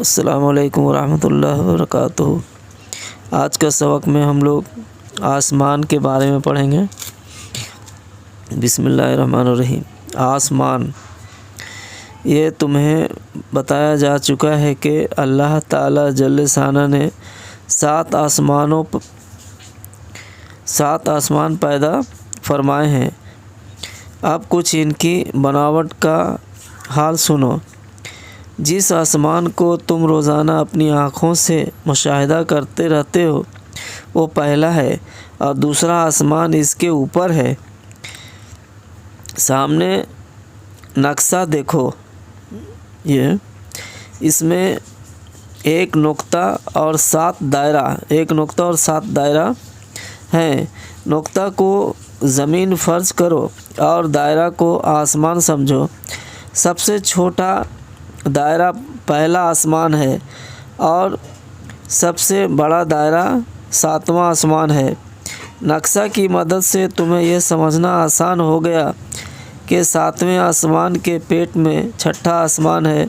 السلام علیکم ورحمۃ اللہ وبرکاتہ۔ آج کا سبق میں ہم لوگ آسمان کے بارے میں پڑھیں گے۔ بسم اللہ الرحمن الرحیم۔ آسمان، یہ تمہیں بتایا جا چکا ہے کہ اللہ تعالیٰ جل ثنا نے 7 آسمان پیدا فرمائے ہیں۔ اب کچھ ان کی بناوٹ کا حال سنو۔ جس آسمان کو تم روزانہ اپنی آنکھوں سے مشاہدہ کرتے رہتے ہو وہ پہلا ہے، اور دوسرا آسمان اس کے اوپر ہے۔ سامنے نقشہ دیکھو، اس میں ایک نقطہ اور 7 دائرہ ہیں۔ نقطہ کو زمین فرض کرو اور دائرہ کو آسمان سمجھو۔ سب سے چھوٹا دائرہ پہلا آسمان ہے اور سب سے بڑا دائرہ 7واں آسمان ہے۔ نقشہ کی مدد سے تمہیں یہ سمجھنا آسان ہو گیا کہ 7ویں آسمان کے پیٹ میں 6ٹھا آسمان ہے،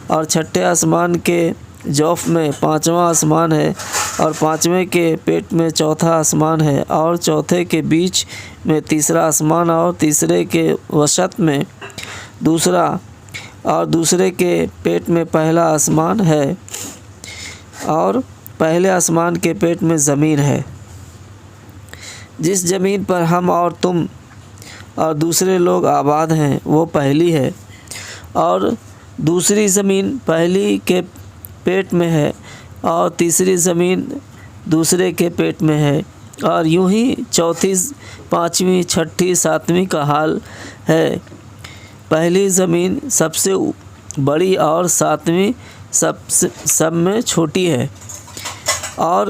اور 6ٹھے آسمان کے جوف میں 5واں آسمان ہے، اور 5ویں کے پیٹ میں 4تھا آسمان ہے، اور 4تھے کے بیچ میں 3را آسمان، اور 3رے کے وسط میں دوسرا، اور دوسرے کے پیٹ میں پہلا آسمان ہے، اور پہلے آسمان کے پیٹ میں زمین ہے۔ جس زمین پر ہم اور تم اور دوسرے لوگ آباد ہیں وہ پہلی ہے، اور دوسری زمین پہلی کے پیٹ میں ہے، اور تیسری زمین دوسرے کے پیٹ میں ہے، اور یوں ہی 4تھی، 5ویں، 6ٹھی، 7ویں کا حال ہے۔ پہلی زمین سب سے بڑی اور 7ویں سب میں چھوٹی ہے، اور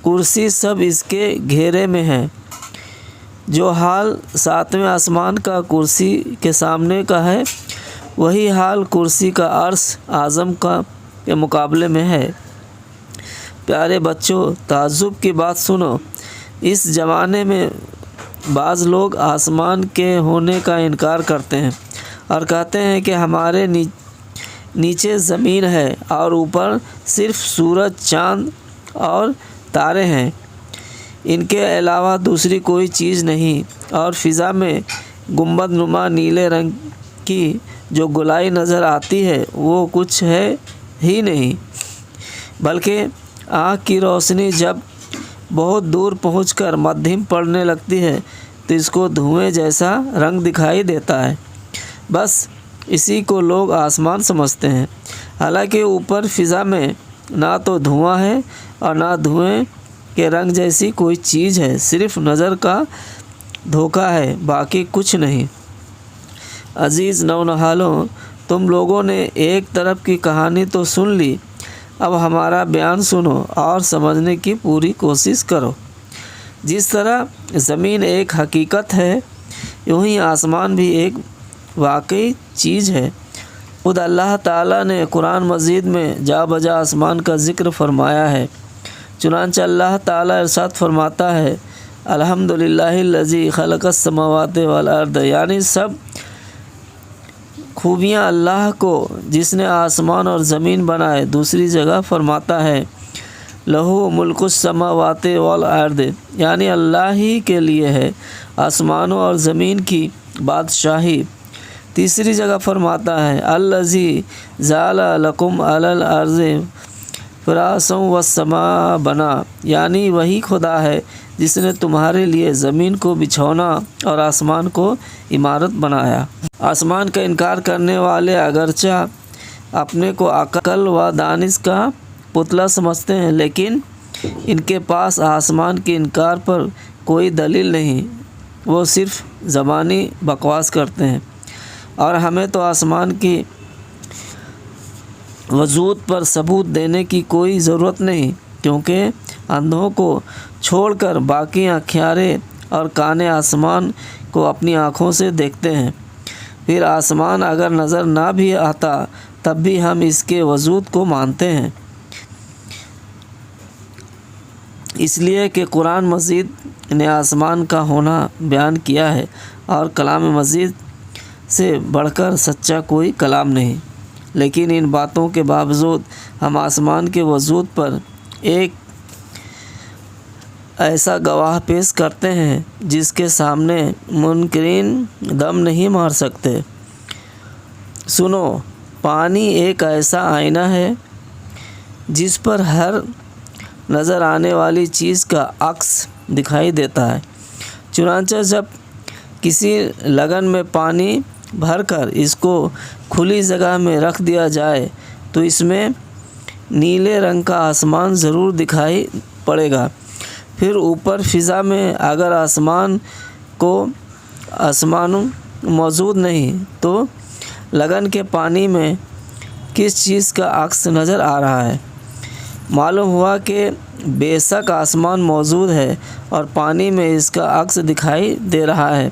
کرسی سب اس کے گھیرے میں ہے۔ جو حال 7ویں آسمان کا کرسی کے سامنے کا ہے، وہی حال کرسی کا عرش اعظم کے مقابلے میں ہے۔ پیارے بچوں، تعجب کی بات سنو۔ اس زمانے میں بعض لوگ آسمان کے ہونے کا انکار کرتے ہیں اور کہتے ہیں کہ ہمارے نیچے زمین ہے اور اوپر صرف سورج، چاند اور تارے ہیں، ان کے علاوہ دوسری کوئی چیز نہیں، اور فضا میں گنبد نما نیلے رنگ کی جو گولائی نظر آتی ہے وہ کچھ ہے ہی نہیں، بلکہ آنکھ کی روشنی جب بہت دور پہنچ کر مدھم پڑنے لگتی ہے تو اس کو دھوئیں جیسا رنگ دکھائی دیتا ہے۔ بس اسی کو لوگ آسمان سمجھتے ہیں، حالانکہ اوپر فضا میں نہ تو دھواں ہے اور نہ دھوئیں کے رنگ جیسی کوئی چیز ہے، صرف نظر کا دھوکہ ہے، باقی کچھ نہیں۔ عزیز نونہالوں، تم لوگوں نے ایک طرف کی کہانی تو سن لی، اب ہمارا بیان سنو اور سمجھنے کی پوری کوشش کرو۔ جس طرح زمین ایک حقیقت ہے، یوں ہی آسمان بھی ایک واقعی چیز ہے۔ خود اللہ تعالیٰ نے قرآن مجید میں جا بجا آسمان کا ذکر فرمایا ہے۔ چنانچہ اللہ تعالیٰ ارشاد فرماتا ہے، الحمدللہ الذی خلق السماوات والارض، یعنی سب خوبیاں اللہ کو جس نے آسمان اور زمین بنائے۔ دوسری جگہ فرماتا ہے، لہو ملک السماوات والارض، یعنی اللہ ہی کے لیے ہے آسمانوں اور زمین کی بادشاہی۔ تیسری جگہ فرماتا ہے، الذی جعل لکم علی الارض فراشا والسماء بنا، یعنی وہی خدا ہے جس نے تمہارے لیے زمین کو بچھونا اور آسمان کو عمارت بنایا۔ آسمان کا انکار کرنے والے اگرچہ اپنے کو عقل و دانش کا پتلا سمجھتے ہیں، لیکن ان کے پاس آسمان کے انکار پر کوئی دلیل نہیں، وہ صرف زبانی بکواس کرتے ہیں۔ اور ہمیں تو آسمان کی وجود پر ثبوت دینے کی کوئی ضرورت نہیں، کیونکہ اندھوں کو چھوڑ کر باقی آنکھیارے اور کانے آسمان کو اپنی آنکھوں سے دیکھتے ہیں۔ پھر آسمان اگر نظر نہ بھی آتا تب بھی ہم اس کے وجود کو مانتے ہیں، اس لیے کہ قرآن مجید نے آسمان کا ہونا بیان کیا ہے، اور کلام مجید سے بڑھ کر سچا کوئی کلام نہیں۔ لیکن ان باتوں کے باوجود ہم آسمان کے وجود پر ایک ایسا گواہ پیش کرتے ہیں جس کے سامنے منکرین دم نہیں مار سکتے۔ سنو، پانی ایک ایسا آئینہ ہے جس پر ہر نظر آنے والی چیز کا عکس دکھائی دیتا ہے۔ چنانچہ جب کسی لگن میں پانی بھر کر اس کو کھلی جگہ میں رکھ دیا جائے تو اس میں نیلے رنگ کا آسمان ضرور دکھائی پڑے گا۔ پھر اوپر فضا میں اگر آسمان موجود نہیں تو لگن کے پانی میں کس چیز کا عکس نظر آ رہا ہے؟ معلوم ہوا کہ بے شک آسمان موجود ہے اور پانی میں اس کا عکس دکھائی دے رہا ہے،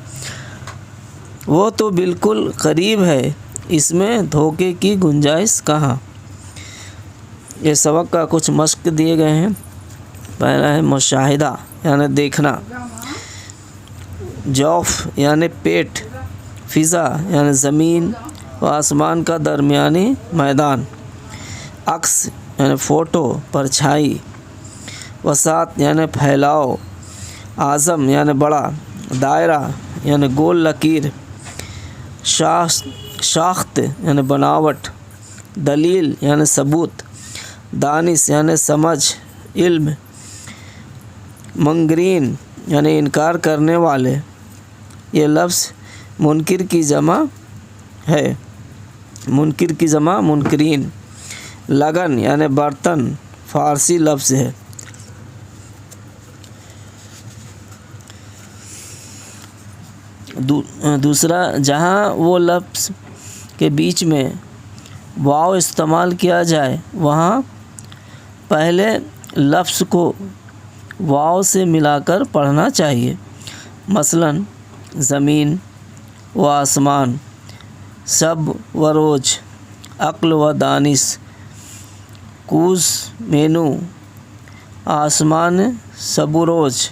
وہ تو بالکل قریب ہے، اس میں دھوکے کی گنجائش کہاں؟ یہ سبق کا کچھ مشق دیے گئے ہیں۔ پہلا ہے مشاہدہ یعنی دیکھنا، جوف یعنی پیٹ، فضا یعنی زمین و آسمان کا درمیانی میدان، عکس یعنی فوٹو، پرچھائی، وسعت یعنی پھیلاؤ، اعظم یعنی بڑا، دائرہ یعنی گول لکیر، ساخت یعنی بناوٹ، دلیل یعنی ثبوت، دانش یعنی سمجھ، علم، منکرین یعنی انکار کرنے والے، یہ لفظ منکر کی جمع ہے، منکر کی جمع منکرین، لگن یعنی برتن، فارسی لفظ ہے۔ دوسرا، جہاں وہ لفظ کے بیچ میں واو استعمال کیا جائے وہاں پہلے لفظ کو واو سے ملا کر پڑھنا چاہیے۔ مثلاً زمین و آسمان، شب و روز، عقل و دانش، کوز مینو، آسمان شب و روز،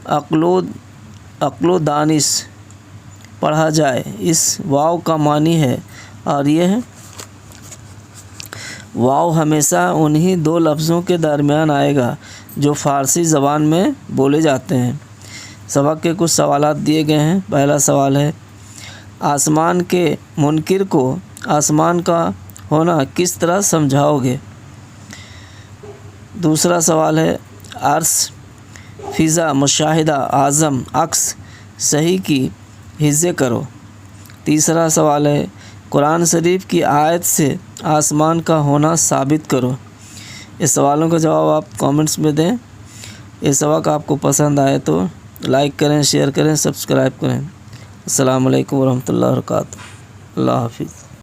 عقل و دانش پڑھا جائے۔ اس واو کا معنی ہے، اور یہ واو ہمیشہ انہی دو لفظوں کے درمیان آئے گا جو فارسی زبان میں بولے جاتے ہیں۔ سبق کے کچھ سوالات دیے گئے ہیں۔ پہلا سوال ہے، آسمان کے منکر کو آسمان کا ہونا کس طرح سمجھاؤ گے؟ دوسرا سوال ہے، عرش، فضا، مشاہدہ، اعظم، عکس صحیح کی حفظ کرو۔ تیسرا سوال ہے، قرآن شریف کی آیت سے آسمان کا ہونا ثابت کرو۔ اس سوالوں کا جواب آپ کامنٹس میں دیں۔ یہ سبق آپ کو پسند آئے تو لائک کریں، شیئر کریں، سبسکرائب کریں۔ السلام علیکم ورحمۃ اللہ وبرکاتہ۔ اللہ حافظ۔